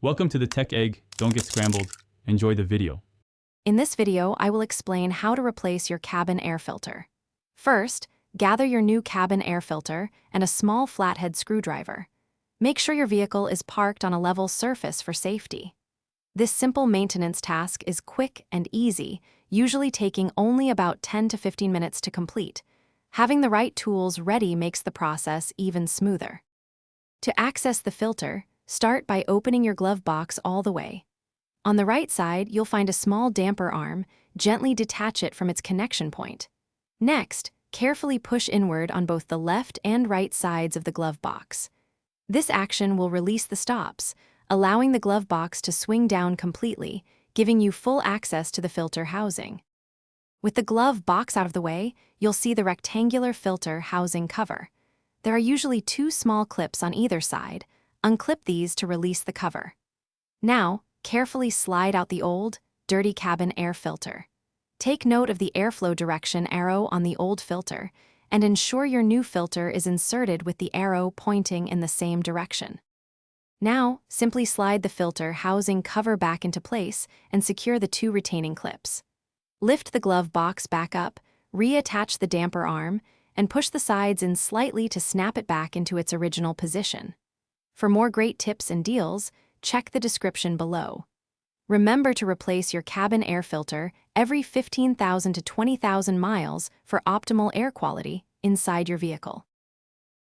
Welcome to the Tech Egg. Don't get scrambled. Enjoy the video. In this video, I will explain how to replace your cabin air filter. First, gather your new cabin air filter and a small flathead screwdriver. Make sure your vehicle is parked on a level surface for safety. This simple maintenance task is quick and easy, usually taking only about 10 to 15 minutes to complete. Having the right tools ready makes the process even smoother. To access the filter, start by opening your glove box all the way. On the right side, you'll find a small damper arm. Gently detach it from its connection point. Next, carefully push inward on both the left and right sides of the glove box. This action will release the stops, allowing the glove box to swing down completely, giving you full access to the filter housing. With the glove box out of the way, you'll see the rectangular filter housing cover. There are usually two small clips on either side. Unclip these to release the cover. Now, carefully slide out the old, dirty cabin air filter. Take note of the airflow direction arrow on the old filter, and ensure your new filter is inserted with the arrow pointing in the same direction. Now, simply slide the filter housing cover back into place and secure the two retaining clips. Lift the glove box back up, reattach the damper arm, and push the sides in slightly to snap it back into its original position. For more great tips and deals, check the description below. Remember to replace your cabin air filter every 15,000 to 20,000 miles for optimal air quality inside your vehicle.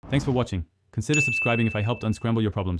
Thanks for watching. Consider subscribing if I helped unscramble your problems.